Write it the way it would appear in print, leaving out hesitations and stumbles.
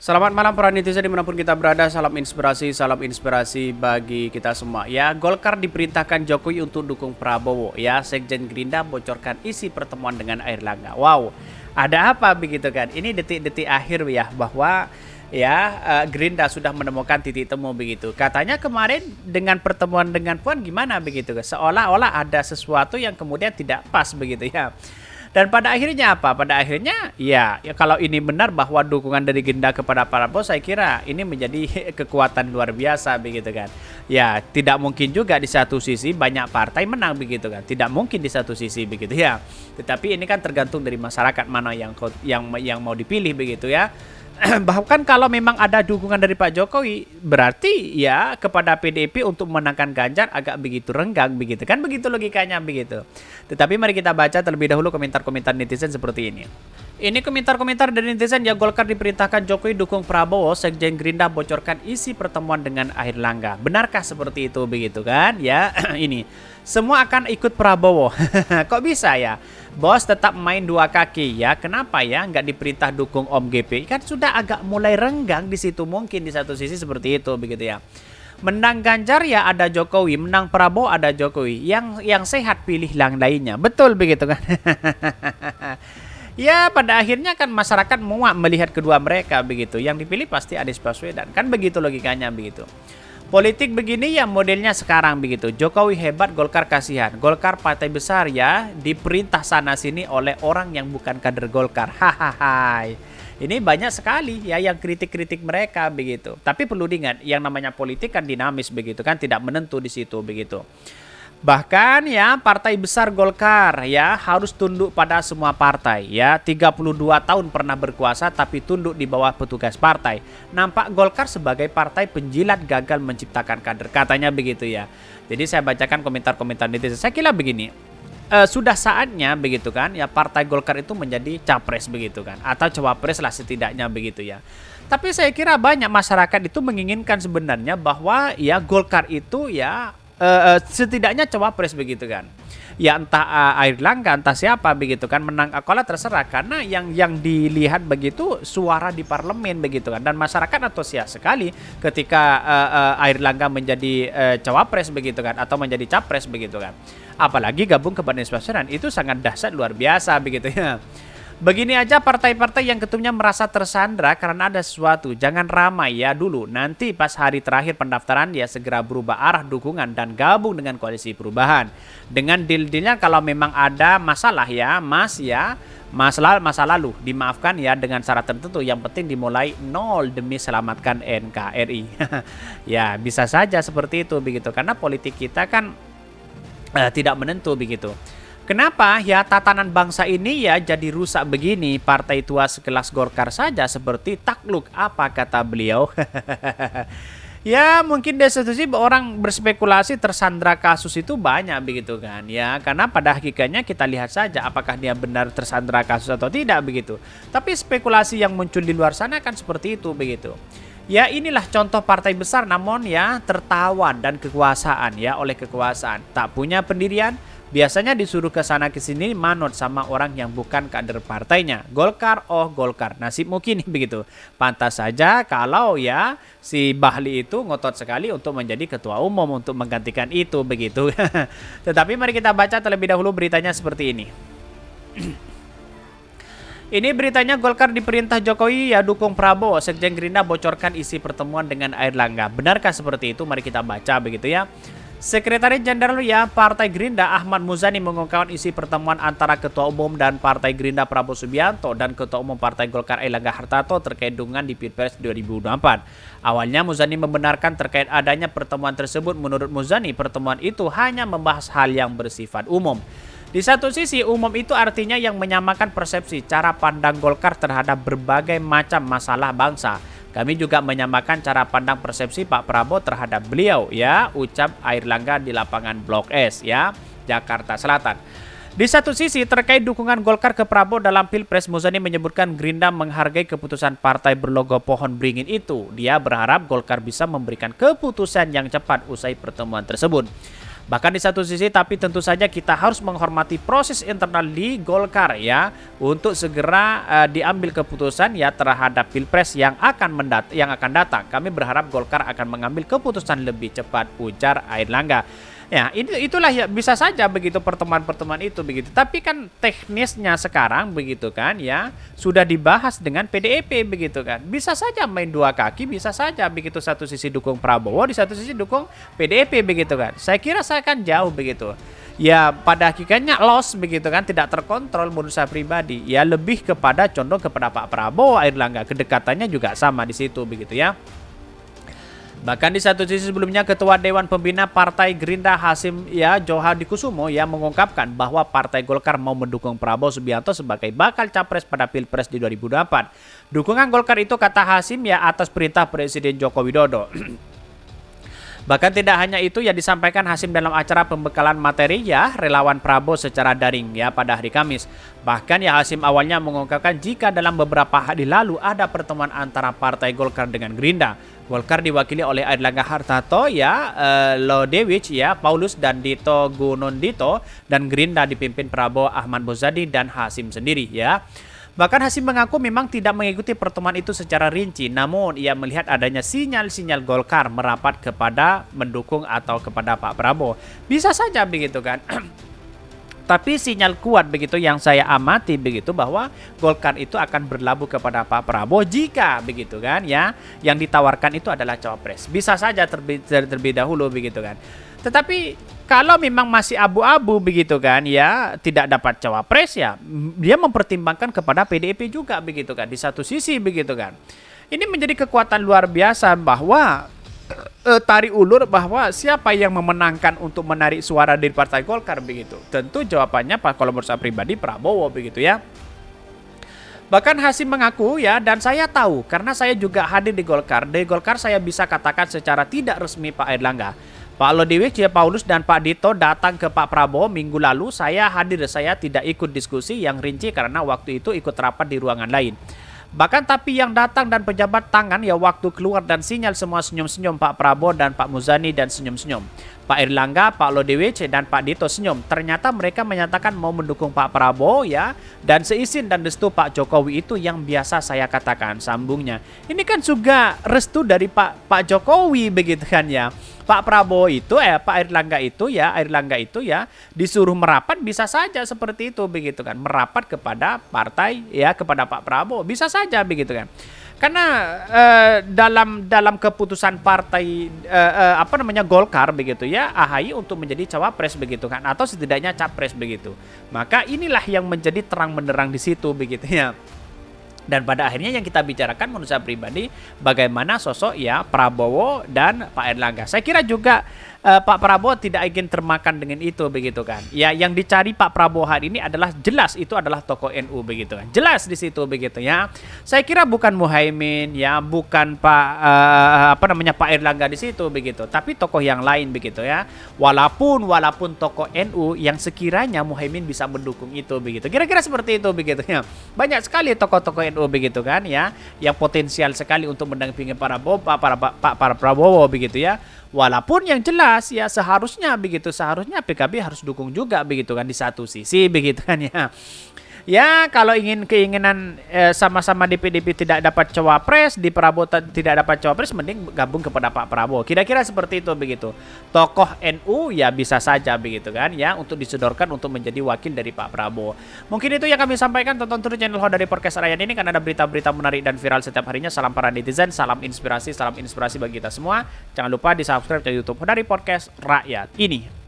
Selamat malam para netizen dimanapun kita berada, salam inspirasi bagi kita semua. Ya, Golkar diperintahkan Jokowi untuk dukung Prabowo. Ya, Sekjen Gerindra bocorkan isi pertemuan dengan Airlangga. Wow, ada apa begitu kan? Ini detik-detik akhir ya bahwa Gerindra sudah menemukan titik temu begitu. Katanya kemarin dengan pertemuan dengan Puan gimana begitu? Seolah-olah ada sesuatu yang kemudian tidak pas begitu ya. Dan pada akhirnya apa? Pada akhirnya ya kalau ini benar bahwa dukungan dari Gerindra kepada Prabowo, saya kira ini menjadi kekuatan luar biasa begitu kan. Ya, tidak mungkin juga di satu sisi banyak partai menang begitu kan. Tidak mungkin di satu sisi begitu ya. Tetapi ini kan tergantung dari masyarakat mana yang mau dipilih begitu ya. Bahkan kalau memang ada dukungan dari Pak Jokowi, berarti ya kepada PDIP untuk memenangkan Ganjar agak begitu renggang begitu kan, begitu logikanya begitu. Tetapi mari kita baca terlebih dahulu komentar-komentar netizen seperti ini. Ini komentar-komentar dari netizen ya. Golkar diperintahkan Jokowi dukung Prabowo, Sekjen Gerindra bocorkan isi pertemuan dengan Airlangga. Benarkah seperti itu begitu kan? Ya, ini semua akan ikut Prabowo. Kok bisa ya? Bos tetap main dua kaki ya. Kenapa ya nggak diperintah dukung Om GP? Kan sudah agak mulai renggang di situ, mungkin di satu sisi seperti itu begitu ya. Menang Ganjar ya ada Jokowi, menang Prabowo ada Jokowi. Yang sehat pilih yang lainnya. Betul begitu kan? Ya, pada akhirnya kan masyarakat muak melihat kedua mereka begitu. Yang dipilih pasti Anies Baswedan. Kan begitu logikanya begitu. Politik begini ya modelnya sekarang begitu. Jokowi hebat, Golkar kasihan. Golkar partai besar ya, diperintah sana sini oleh orang yang bukan kader Golkar. Hahaha. Ini banyak sekali ya yang kritik-kritik mereka begitu. Tapi perlu diingat, yang namanya politik kan dinamis begitu kan, tidak menentu di situ begitu. Bahkan ya partai besar Golkar ya harus tunduk pada semua partai ya. 32 tahun pernah berkuasa tapi tunduk di bawah petugas partai. Nampak Golkar sebagai partai penjilat gagal menciptakan kader, katanya begitu ya. Jadi saya bacakan komentar-komentar netizen. Saya kira begini, sudah saatnya begitu kan ya partai Golkar itu menjadi capres begitu kan, atau cawapres lah setidaknya begitu ya. Tapi saya kira banyak masyarakat itu menginginkan sebenarnya bahwa ya Golkar itu ya setidaknya cawapres begitu kan. Ya entah Airlangga entah siapa begitu kan, menang akola terserah, karena yang dilihat begitu suara di parlemen begitu kan, dan masyarakat antusias sekali ketika Airlangga menjadi cawapres begitu kan, atau menjadi capres begitu kan. Apalagi gabung ke Anies Baswedan, itu sangat dahsyat luar biasa begitu ya. Begini aja partai-partai yang ketumnya merasa tersandra karena ada sesuatu. Jangan ramai ya dulu. Nanti pas hari terakhir pendaftaran dia segera berubah arah dukungan dan gabung dengan koalisi perubahan. Dengan deal-dealnya kalau memang ada masalah ya mas ya. Masa lalu dimaafkan ya dengan syarat tertentu. Yang penting dimulai nol demi selamatkan NKRI. Ya bisa saja seperti itu begitu. Karena politik kita kan tidak menentu begitu. Kenapa ya tatanan bangsa ini ya jadi rusak begini? Partai tua sekelas Golkar saja seperti takluk, apa kata beliau? Ya mungkin dari satu sisi orang berspekulasi tersandra kasus itu banyak begitu kan ya, karena pada hakikatnya kita lihat saja apakah dia benar tersandra kasus atau tidak begitu. Tapi spekulasi yang muncul di luar sana kan seperti itu begitu. Ya inilah contoh partai besar namun ya tertawan dan kekuasaan ya oleh kekuasaan, tak punya pendirian. Biasanya disuruh ke sana ke sini manut sama orang yang bukan kader partainya. Golkar, oh Golkar, nasib mungkin begitu. Pantas saja kalau ya si Bahli itu ngotot sekali untuk menjadi ketua umum untuk menggantikan itu begitu. Tetapi mari kita baca terlebih dahulu beritanya seperti ini. Ini beritanya, Golkar diperintah Jokowi ya dukung Prabowo, Sekjen Gerindra bocorkan isi pertemuan dengan Airlangga. Benarkah seperti itu? Mari kita baca begitu ya. Sekretaris Jenderal ya Partai Gerindra Ahmad Muzani mengungkapkan isi pertemuan antara Ketua Umum dan Partai Gerindra Prabowo Subianto dan Ketua Umum Partai Golkar Airlangga Hartarto terkait dukungan di Pilpres 2024. Awalnya Muzani membenarkan terkait adanya pertemuan tersebut. Menurut Muzani, pertemuan itu hanya membahas hal yang bersifat umum. Di satu sisi, umum itu artinya yang menyamakan persepsi cara pandang Golkar terhadap berbagai macam masalah bangsa. Kami juga menyamakan cara pandang persepsi Pak Prabowo terhadap beliau ya, ucap Airlangga di lapangan Blok S ya, Jakarta Selatan. Di satu sisi terkait dukungan Golkar ke Prabowo dalam Pilpres, Muzani menyebutkan Gerindra menghargai keputusan partai berlogo pohon beringin itu. Dia berharap Golkar bisa memberikan keputusan yang cepat usai pertemuan tersebut. Bahkan di satu sisi, tapi tentu saja kita harus menghormati proses internal di Golkar ya, untuk segera diambil keputusan ya terhadap Pilpres yang akan datang. Kami berharap Golkar akan mengambil keputusan lebih cepat, ujar Airlangga. Ya, itulah ya, bisa saja begitu pertemuan-pertemuan itu begitu. Tapi kan teknisnya sekarang begitu kan ya, sudah dibahas dengan PDIP begitu kan. Bisa saja main dua kaki, bisa saja begitu, satu sisi dukung Prabowo, di satu sisi dukung PDIP begitu kan. Saya kira saya akan jauh begitu. Ya pada hakikatnya loss begitu kan, tidak terkontrol menurut saya pribadi. Ya lebih kepada condong kepada Pak Prabowo, Airlangga, kedekatannya juga sama di situ begitu ya. Bahkan di satu sisi sebelumnya, Ketua Dewan Pembina Partai Gerindra Hasim ya Johadikusumo ya mengungkapkan bahwa Partai Golkar mau mendukung Prabowo Subianto sebagai bakal capres pada Pilpres di 2024. Dukungan Golkar itu, kata Hasim, ya atas perintah Presiden Joko Widodo. Bahkan tidak hanya itu ya, disampaikan Hasim dalam acara pembekalan materi ya relawan Prabowo secara daring ya pada hari Kamis. Bahkan ya Hasim awalnya mengungkapkan jika dalam beberapa hari lalu ada pertemuan antara Partai Golkar dengan Gerindra. Golkar diwakili oleh Airlangga Hartarto ya, Lodewijk ya, Paulus dan Dito Gunundito, dan Gerindra dipimpin Prabowo, Ahmad Muzadi dan Hasim sendiri ya. Bahkan Hasim mengaku memang tidak mengikuti pertemuan itu secara rinci, namun ia melihat adanya sinyal-sinyal Golkar merapat kepada mendukung atau kepada Pak Prabowo. Bisa saja begitu kan. Tapi sinyal kuat begitu yang saya amati begitu, bahwa Golkar itu akan berlabuh kepada Pak Prabowo jika begitu kan ya, yang ditawarkan itu adalah cawapres. Bisa saja terlebih dahulu begitu kan. Tetapi kalau memang masih abu-abu begitu kan ya, tidak dapat cawapres ya, dia mempertimbangkan kepada PDIP juga begitu kan, di satu sisi begitu kan. Ini menjadi kekuatan luar biasa bahwa tarik ulur bahwa siapa yang memenangkan untuk menarik suara dari Partai Golkar begitu. Tentu jawabannya kalau menurut saya pribadi Prabowo begitu ya. Bahkan Hasim mengaku ya, dan saya tahu karena saya juga hadir di Golkar. Dari Golkar saya bisa katakan secara tidak resmi Pak Airlangga, Pak Lodewijk, Paulus dan Pak Dito datang ke Pak Prabowo minggu lalu. Saya hadir, saya tidak ikut diskusi yang rinci karena waktu itu ikut rapat di ruangan lain. Bahkan tapi yang datang dan pejabat tangan ya waktu keluar dan sinyal semua senyum-senyum, Pak Prabowo dan Pak Muzani dan senyum-senyum. Pak Airlangga, Pak Lodewijk dan Pak Dito senyum. Ternyata mereka menyatakan mau mendukung Pak Prabowo ya, dan seizin dan restu Pak Jokowi itu yang biasa saya katakan, sambungnya. Ini kan juga restu dari Pak Jokowi begitu kan ya. Pak Prabowo itu Pak Airlangga itu ya disuruh merapat, bisa saja seperti itu begitu kan, merapat kepada partai ya, kepada Pak Prabowo, bisa saja begitu kan. Karena dalam keputusan partai Golkar begitu ya, AHY untuk menjadi cawapres begitu kan, atau setidaknya capres begitu. Maka inilah yang menjadi terang benderang di situ begitu ya. Dan pada akhirnya yang kita bicarakan menurut saya pribadi, bagaimana sosok ya Prabowo dan Pak Airlangga. Saya kira juga Pak Prabowo tidak ingin termakan dengan itu begitu kan. Ya yang dicari Pak Prabowo hari ini adalah jelas itu adalah tokoh NU begitu kan. Jelas di situ begitu ya. Saya kira bukan Muhaimin ya, bukan Pak Airlangga di situ begitu, tapi tokoh yang lain begitu ya. Walaupun tokoh NU yang sekiranya Muhaimin bisa mendukung itu begitu. Kira-kira seperti itu begitu ya. Banyak sekali tokoh-tokoh NU begitu kan ya, yang potensial sekali untuk mendampingi para Prabowo begitu ya. Walaupun yang jelas ya seharusnya PKB harus dukung juga begitu kan di satu sisi begitu kan ya. Ya kalau keinginan sama-sama di PDIP tidak dapat cawapres, di Prabowo tidak dapat cawapres, mending gabung kepada Pak Prabowo. Kira-kira seperti itu begitu. Tokoh NU ya bisa saja begitu kan ya, untuk disodorkan untuk menjadi wakil dari Pak Prabowo. Mungkin itu yang kami sampaikan. Tonton terus channel Ho dari Podcast Rakyat ini karena ada berita-berita menarik dan viral setiap harinya. Salam para netizen, salam inspirasi bagi kita semua. Jangan lupa di subscribe ke YouTube dari Podcast Rakyat ini.